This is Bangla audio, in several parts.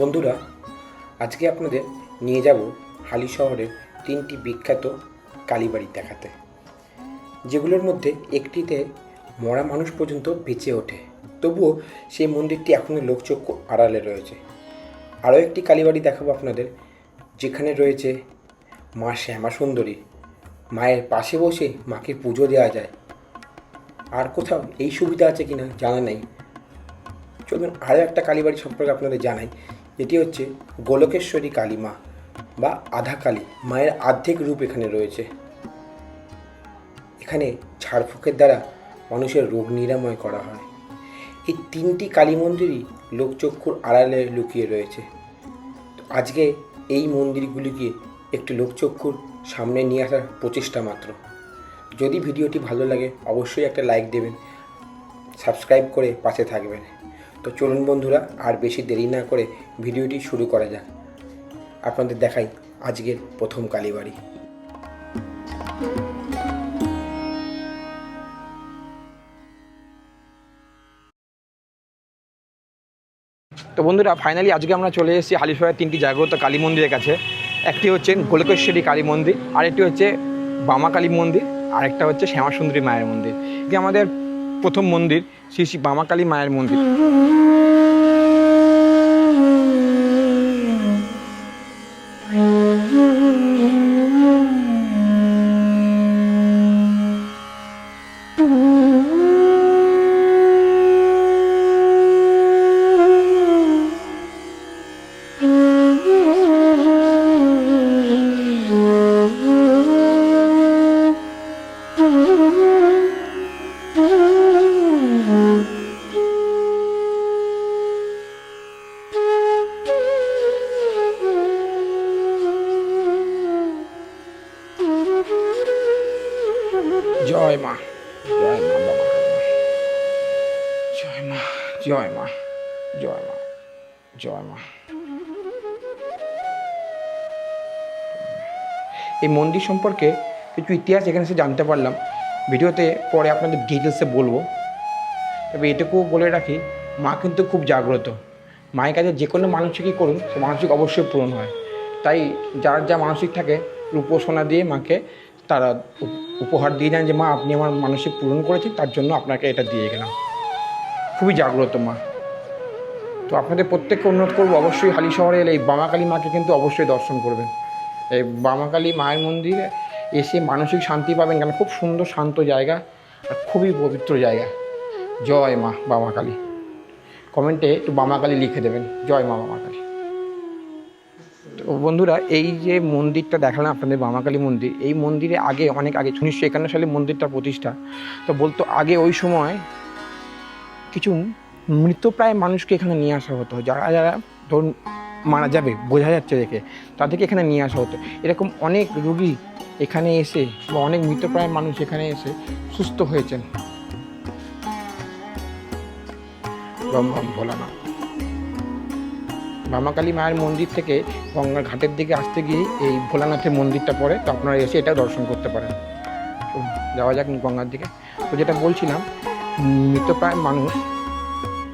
বন্ধুরা, আজকে আপনাদের নিয়ে যাব হালি শহরের 3টি বিখ্যাত কালীবাড়ি দেখাতে, যেগুলোর মধ্যে একটিতে মরা মানুষ পর্যন্ত বেঁচে ওঠে, তবুও সেই মন্দিরটি এখনও লোকচক্ষু আড়ালে রয়েছে। আরও একটি কালীবাড়ি দেখাবো আপনাদের, যেখানে রয়েছে মা শ্যামা সুন্দরী, মায়ের পাশে বসে মাকে পুজো দেওয়া যায়। আর কোথাও এই সুবিধা আছে কিনা জানা নেই। চলুন আরও একটা কালীবাড়ি সম্পর্কে আপনাদের জানাই, এটি হচ্ছে গোলকেশ্বরী কালী মা বা আধা কালী। মায়ের অর্ধেক রূপ এখানে রয়েছে। এখানে ঝাড়ফুঁকের দ্বারা মানুষের রোগ নিরাময় করা হয়। এই 3টি কালী মন্দিরই লোকচক্ষুর আড়ালে লুকিয়ে রয়েছে। তো আজকে এই মন্দিরগুলিকে একটু লোকচক্ষুর সামনে নিয়ে আসার প্রচেষ্টা মাত্র। যদি ভিডিওটি ভালো লাগে অবশ্যই একটা লাইক দেবেন, সাবস্ক্রাইব করে পাশে থাকবেন। তো চলুন বন্ধুরা, আর বেশি দেরি না করে ভিডিওটি শুরু করা যাক। আপনাদের দেখাই আজকের প্রথম কালীবাড়ি। তো বন্ধুরা, ফাইনালি আজকে আমরা চলে এসেছি হালিশহরের 3টি জাগ্রত কালী মন্দিরের কাছে। একটি হচ্ছে গোলকেশ্বরী কালী মন্দির, আরেকটি হচ্ছে বামা কালী মন্দির, আরেকটা হচ্ছে শ্যামা সুন্দরী মায়ের মন্দির। এটি আমাদের প্রথম মন্দির, শ্রী শ্রী বামা কালী মায়ের মন্দির। জয় মা, জয় মা বাবা, জয় মা, জয় মা, জয় মা, জয় মা। এই মন্দির সম্পর্কে কিছু ইতিহাস এখানে এসে জানতে পারলাম। ভিডিওতে পরে আপনাদের ডিটেলসে বলবো। তবে এটুকু বলে রাখি, মা কিন্তু খুব জাগ্রত। মায়ের কাছে যে কোনো মানসিকই করুন, সে মানসিক অবশ্যই পূরণ হয়। তাই যার যা মানসিক থাকে রূপো সোনা দিয়ে মাকে তারা উপহার দিয়ে যান যে মা আপনি আমার মানসিক পূরণ করেছেন, তার জন্য আপনাকে এটা দিয়ে গেলাম। খুবই জাগ্রত মা। তো আপনাদের প্রত্যেককে অনুরোধ করবো, অবশ্যই হালি শহরে এলে এই বামা কালী মাকে কিন্তু অবশ্যই দর্শন করবেন। এই বামা কালী মায়ের মন্দিরে এসে মানসিক শান্তি পাবেন, কেন খুব সুন্দর শান্ত জায়গা আর খুবই পবিত্র জায়গা। জয় মা বামা কালী। কমেন্টে একটু বামা কালী লিখে দেবেন, জয় মা বামা কালী। তো বন্ধুরা, এই যে মন্দিরটা দেখালাম আপনাদের বামা কালী মন্দির, এই মন্দিরে আগে অনেক আগে 1951 সালে মন্দিরটা প্রতিষ্ঠা। তো বলতো আগে ওই সময় কিছু মৃতপ্রায় মানুষকে এখানে নিয়ে আসা হতো। যারা যারা ধরুন মারা যাবে বোঝা যাচ্ছে দেখে, তাদেরকে এখানে নিয়ে আসা হতো। এরকম অনেক রোগী এখানে এসে বা অনেক মৃতপ্রায় মানুষ এখানে এসে সুস্থ হয়েছেন। ভোলানাথ। বামা কালী মায়ের মন্দির থেকে গঙ্গার ঘাটের দিকে আসতে গিয়ে এই ভোলানাথের মন্দিরটা পড়ে। তো আপনারা এসে এটা দর্শন করতে পারেন। যাওয়া যাক গঙ্গার দিকে। তো যেটা বলছিলাম, মৃতপ্রায় মানুষ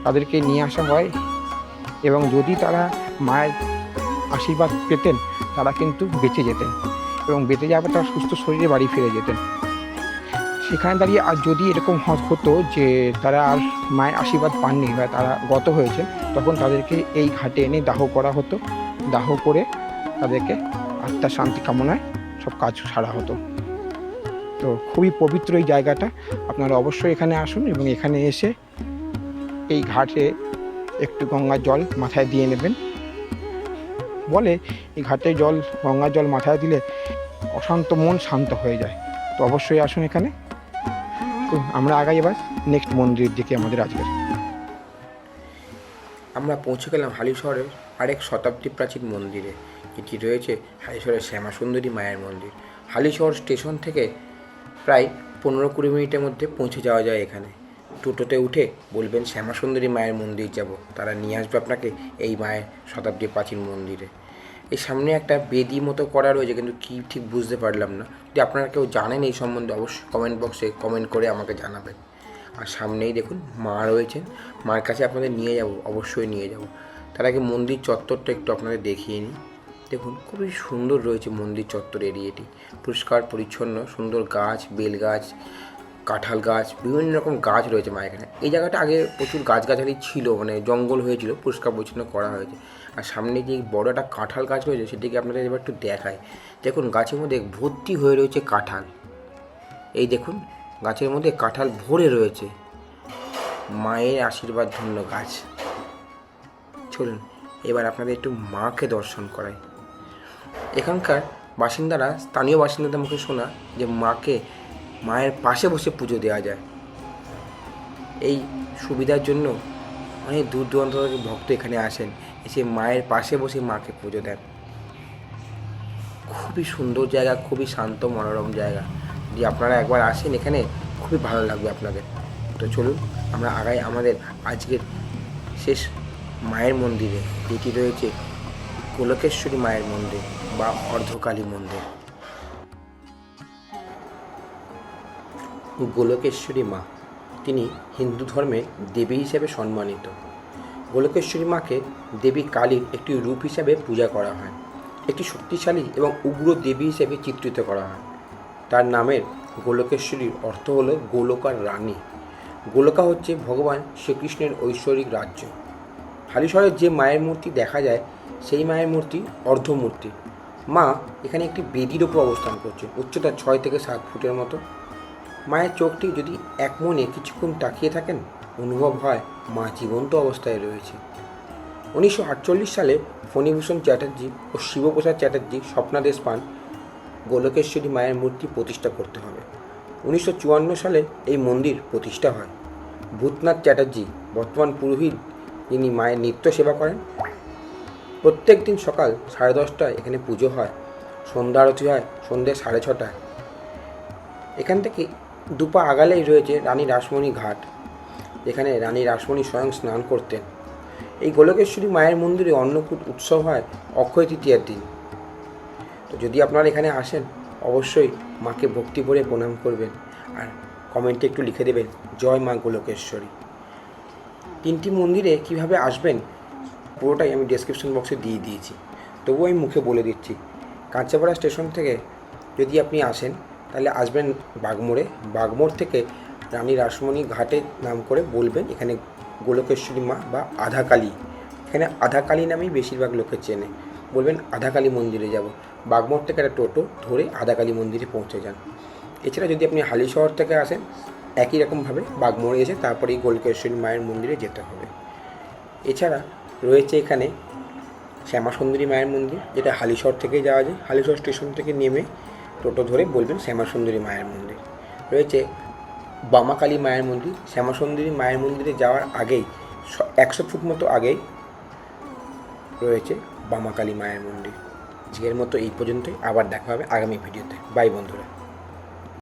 তাদেরকে নিয়ে আসা হয়, এবং যদি তারা মায়ের আশীর্বাদ পেতেন তারা কিন্তু বেঁচে যেতেন, এবং বেঁচে যাওয়ার তারা সুস্থ শরীরে বাড়ি ফিরে যেতেন। সেখানে দাঁড়িয়ে আর যদি এরকম হতো যে তারা আর মায়ের আশীর্বাদ পাননি বা তারা গত হয়েছে, তখন তাদেরকে এই ঘাটে এনে দাহ করা হতো। দাহ করে তাদেরকে আত্মার শান্তি কামনায় সব কাজ সারা হতো। তো খুবই পবিত্র এই জায়গাটা। আপনারা অবশ্যই এখানে আসুন এবং এখানে এসে এই ঘাটে একটু গঙ্গার জল মাথায় দিয়ে নেবেন। বলে এই ঘাটে গঙ্গার জল মাথায় দিলে অশান্ত মন শান্ত হয়ে যায়। তো অবশ্যই আসুন এখানে। তো আমরা আগাই এবার নেক্সট মন্দিরের দিকে আমাদের আজকের। আমরা পৌঁছে গেলাম হালি শহরের আরেক শতাব্দী প্রাচীন মন্দিরে, যেটি রয়েছে হালি শহরের শ্যামা সুন্দরী মায়ের মন্দির। হালি শহর স্টেশন থেকে প্রায় 15-20 মিনিটের মধ্যে পৌঁছে যাওয়া যায়। এখানে টোটোতে উঠে বলবেন শ্যামা সুন্দরী মায়ের মন্দির যাব, তারা নিয়ে আসবে আপনাকে এই মায়ের শতাব্দী প্রাচীন মন্দিরে। এই সামনে একটা বেদি মতো করা রয়েছে, কিন্তু কী ঠিক বুঝতে পারলাম না। যদি আপনারা কেউ জানেন এই সম্বন্ধে অবশ্যই কমেন্ট বক্সে কমেন্ট করে আমাকে জানাবেন। আর সামনেই দেখুন মা রয়েছেন, মার কাছে আপনাদের নিয়ে যাব, অবশ্যই নিয়ে যাব। তার আগে মন্দির চত্বরটা একটু আপনাদের দেখিয়ে নিই। দেখুন খুবই সুন্দর রয়েছে মন্দির চত্বর এরিয়াটি, পরিষ্কার পরিচ্ছন্ন, সুন্দর গাছ, বেল গাছ, কাঁঠাল গাছ, বিভিন্ন রকম গাছ রয়েছে মা এখানে। এই জায়গাটা আগে প্রচুর গাছগাছালি ছিল, মানে জঙ্গল হয়েছিল, পরিষ্কার পরিচ্ছন্ন করা হয়েছে। আর সামনে যে বড় একটা কাঁঠাল গাছ রয়েছে সেটিকে আপনাদের এবার একটু দেখায়। দেখুন গাছের মধ্যে ভর্তি হয়ে রয়েছে কাঁঠাল। এই দেখুন গাছের মধ্যে কাঁঠাল ভরে রয়েছে, মায়ের আশীর্বাদ ধন্য গাছ। চলুন এবার আপনাদের একটু মাকে দর্শন করাই। এখানকার বাসিন্দারা, স্থানীয় বাসিন্দাদের মুখে শোনা যে মায়ের পাশে বসে পুজো দেওয়া যায়। এই সুবিধার জন্য অনেক দূর দূরান্ত থেকে ভক্ত এখানে আসেন, এসে মায়ের পাশে বসে মাকে পুজো দেন। খুবই সুন্দর জায়গা, খুবই শান্ত মনোরম জায়গা। যদি আপনারা একবার আসেন এখানে খুবই ভালো লাগবে আপনাদের। তো চলুন আমরা আগাই আমাদের আজকের শেষ মায়ের মন্দিরে, যেটি রয়েছে গোলকেশ্বরী মায়ের মন্দির বা অর্ধকালী মন্দির। গোলকেশ্বরী মা, তিনি হিন্দু ধর্মের দেবী হিসেবে সম্মানিত। গোলকেশ্বরী মাকে দেবী কালীর একটি রূপ হিসাবে পূজা করা হয়। একটি শক্তিশালী এবং উগ্র দেবী হিসেবে চিত্রিত করা হয়। তার নামের গোলকেশ্বরীর অর্থ হল গোলকার রানী। গোলকা হচ্ছে ভগবান শ্রীকৃষ্ণের ঐশ্বরিক রাজ্য। হালিশহরের যে মায়ের মূর্তি দেখা যায় সেই মায়ের মূর্তি অর্ধমূর্তি। মা এখানে একটি বেদির ওপর অবস্থান করছে, উচ্চতা 6 থেকে 7 ফুটের মতো। মায়ের চোখটি যদি এক মনে কিছুক্ষণ তাকিয়ে থাকেন, অনুভব হয় মা জীবন্ত অবস্থায় রয়েছে। 1948 সালে ফণীভূষণ চ্যাটার্জি ও শিবপ্রসাদ চ্যাটার্জি স্বপ্নাদেশ পান গোলকেশ্বরী মায়ের মূর্তি প্রতিষ্ঠা করতে হবে। 1954 সালে এই মন্দির প্রতিষ্ঠা হয়। ভূতনাথ চ্যাটার্জি বর্তমান পুরোহিত, যিনি মায়ের নিত্য সেবা করেন। প্রত্যেক দিন সকাল 10:30টায় এখানে পুজো হয়, সন্ধ্যা আরতি হয় সন্ধ্যে 6:30টায়। এখান থেকে দুপা আগালেই রয়েছে রানী রাসমণি ঘাট, যেখানে রানী রাসমণি স্বয়ং স্নান করতেন। এই গোলকেশ্বরী মায়ের মন্দিরে অন্নকূট উৎসব হয় অক্ষয় তৃতীয়ার দিন। তো যদি আপনারা এখানে আসেন অবশ্যই মাকে ভক্তি ভরে প্রণাম করবেন, আর কমেন্টে একটু লিখে দেবেন জয় মা গোলকেশ্বরী। 3টি মন্দিরে কিভাবে আসবেন পুরোটাই আমি ডেসক্রিপশন বক্সে দিয়ে দিয়েছি, তবুও আমি মুখে বলে দিচ্ছি। কাঁচাপাড়া স্টেশন থেকে যদি আপনি আসেন তাহলে আসবেন বাগমোড়ে। বাগমোড় থেকে রানী রাসমণি ঘাটে নাম করে বলবেন এখানে গোলকেশ্বরী মা বা আধাকালী, এখানে আধাকালী নামেই বেশিরভাগ লোকে চেনে। বলবেন আধাকালী মন্দিরে যাব। বাগমোড় থেকে একটা টোটো ধরে আধাকালী মন্দিরে পৌঁছে যান। এছাড়া যদি আপনি হালিশহর থেকে আসেন একই রকমভাবে বাগমোড়ে এসে তারপরেই গোলকেশ্বরী মায়ের মন্দিরে যেতে হবে। এছাড়া রয়েছে এখানে শ্যামাসুন্দরী মায়ের মন্দির, যেটা হালিশহর থেকে যাওয়া যায়। হালিশহর স্টেশন থেকে নেমে টোটো ধরে বলবেন শ্যামাসুন্দরী মায়ের মন্দির। রয়েছে বামাকালী মায়ের মন্দির। শ্যামাসুন্দরী মায়ের মন্দিরে যাওয়ার আগেই 100 ফুট মতো আগেই রয়েছে বামাকালী মায়ের মন্দির। আজকের মতো এই পর্যন্তই, আবার দেখা হবে আগামী ভিডিওতে। বাই বন্ধুরা।